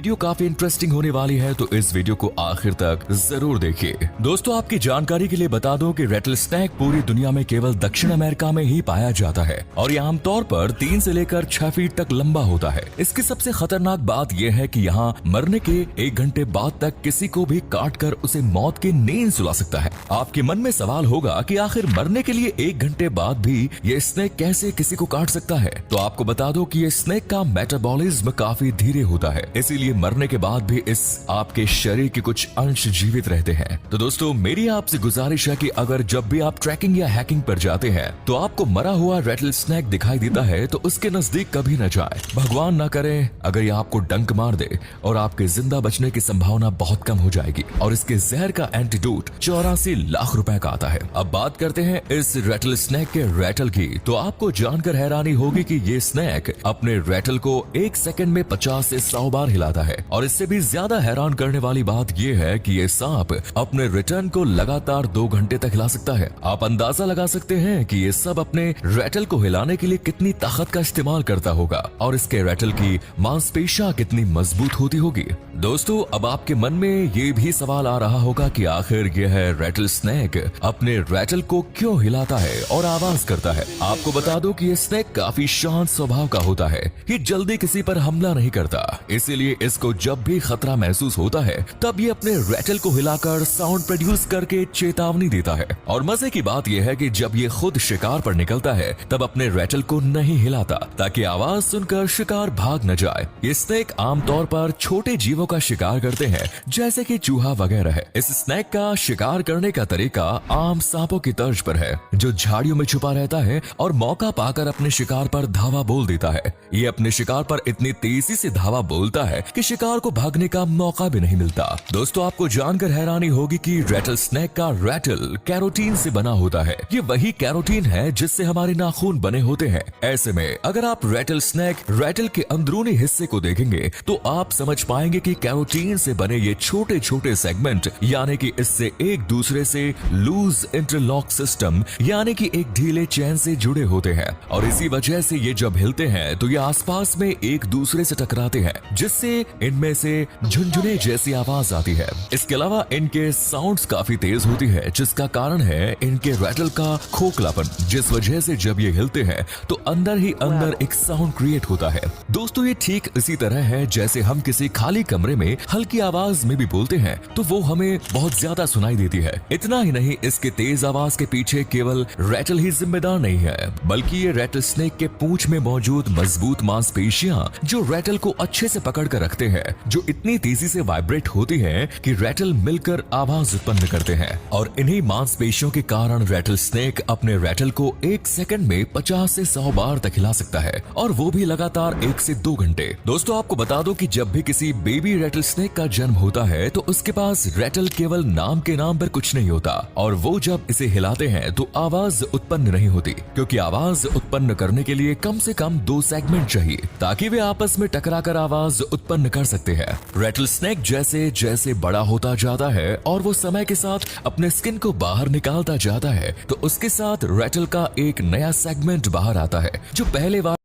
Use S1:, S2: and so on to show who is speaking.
S1: Video काफी interesting होने वाली है, तो इस वीडियो को आखिर तक जरूर देखिए। दोस्तों, आपकी जानकारी के लिए बता दूं कि रेटल स्नैक पूरी दुनिया में केवल दक्षिण अमेरिका में ही पाया जाता है और ये आमतौर पर 3 से लेकर 6 फीट तक लंबा होता है। इसकी सबसे खतरनाक बात यह है कि यहाँ मरने के 1 घंटे बाद तक किसी को भी काट कर उसे मौत की नींद सुला सकता है। आपके मन में सवाल होगा कि आखिर मरने के लिए 1 घंटे बाद भी ये स्नैक कैसे किसी को काट सकता है। तो आपको बता दो कि ये स्नैक का मेटाबॉलिज्म काफी धीरे होता है, इसीलिए मरने के बाद भी इस आपके शरीर के कुछ अंश जीवित रहते हैं। तो दोस्तों, मेरी आपसे गुजारिश है कि अगर जब भी आप ट्रैकिंग या हैकिंग पर जाते हैं तो आपको मरा हुआ रेटल स्नैक दिखाई देता है तो उसके नजदीक कभी न जाए। भगवान ना करे अगर ये आपको डंक मार दे और आपके जिंदा बचने की संभावना बहुत कम हो जाएगी। और इसके जहर का एंटीडोट 84 लाख रुपए का आता है। अब बात करते हैं इस रेटल स्नैक के रेटल की। तो आपको जानकर हैरानी होगी कि ये स्नैक अपने रेटल को 1 सेकंड में 50 से 100 बार हिलाता है। और इससे भी ज्यादा हैरान करने वाली बात यह है कि ये सांप अपने रिटर्न को लगातार 2 घंटे तक हिला सकता है। आप अंदाजा लगा सकते हैं कि ये सब अपने रेटल को हिलाने के लिए कितनी ताकत का इस्तेमाल करता होगा और इसके रेटल की मांसपेशियां कितनी मजबूत होती होगी। दोस्तों, अब आपके मन में ये भी सवाल आ रहा होगा कि आखिर यह रेटल स्नैक अपने रेटल को क्यों हिलाता है और आवाज करता है। आपको बता दो कि ये स्नैक काफी शांत स्वभाव का होता है। ये जल्दी किसी पर हमला नहीं करता, इसीलिए इसको जब भी खतरा महसूस होता है तब ये अपने रेटल को हिलाकर साउंड प्रोड्यूस करके चेतावनी देता है। और मजे की बात यह है कि जब ये खुद शिकार पर निकलता है तब अपने रेटल को नहीं हिलाता ताकि आवाज सुनकर शिकार भाग न जाए। ये स्नैक आमतौर पर छोटे जीवों का शिकार करते हैं, जैसे कि चूहा वगैरह है। इस स्नैक का शिकार करने का तरीका आम सांपों की तर्ज पर है, जो झाड़ियों में छुपा रहता है और मौका पाकर अपने शिकार पर धावा बोल देता है। ये अपने शिकार पर इतनी तेजी से धावा बोलता है कि शिकार को भागने का मौका भी नहीं मिलता। दोस्तों, आपको जानकर हैरानी होगी कि रेटल स्नैक का रेटल कैरोटीन से बना होता है। ये वही कैरोटीन है जिससे हमारे नाखून बने होते हैं। ऐसे में अगर आप रेटल स्नैक रेटल के अंदरूनी हिस्से को देखेंगे तो आप समझ पाएंगे कि कैरोटीन से बने ये छोटे छोटे सेगमेंट यानी कि इससे एक दूसरे से लूज इंटरलॉक सिस्टम यानी कि एक ढीले चैन से जुड़े होते हैं। और इसी वजह से ये जब हिलते हैं तो ये आसपास में एक दूसरे से टकराते हैं, जिससे इनमें से झुनझुने जैसी आवाज आती है। इसके अलावा इनके साउंड्स काफी तेज होती है, जिसका कारण है इनके रेटल का खोखलापन, जिस वजह से जब ये हिलते हैं तो अंदर ही अंदर एक साउंड क्रिएट होता है। दोस्तों, ये ठीक इसी तरह है जैसे हम किसी खाली कमरे में हल्की आवाज में भी बोलते हैं तो वो हमें बहुत ज्यादा सुनाई देती है। इतना ही नहीं, इसके तेज आवाज के पीछे केवल रेटल ही जिम्मेदार नहीं है, बल्कि ये रेटल स्नैक के पूंछ में मौजूद मजबूत मांसपेशियां जो रेटल को अच्छे से पकड़ कर रखते हैं, जो इतनी तेजी से वाइब्रेट होती हैं कि रेटल मिलकर आवाज उत्पन्न करते हैं। और इन्हीं मांसपेशियों के कारण रेटल स्नैक अपने रेटल को 1 सेकंड में 50 से 100 बार तक हिला सकता है, और वो भी लगातार 1 से 2 घंटे। दोस्तों, आपको बता दो कि जब भी किसी बेबी रेटल स्नैक का जन्म होता है तो उसके पास रेटल केवल नाम के नाम पर कुछ नहीं होता, और वो जब इसे हिलाते हैं तो आवाज उत्पन्न नहीं होती, क्योंकि आवाज उत्पन्न करने के लिए कम से कम 2 सेगमेंट चाहिए ताकि वे आपस में टकराकर आवाज उत्पन्न कर सकते हैं। रेटल स्नैक जैसे जैसे बड़ा होता जाता है और वो समय के साथ अपने स्किन को बाहर निकालता जाता है तो उसके साथ रेटल का एक नया सेगमेंट बाहर आता है, जो पहले बार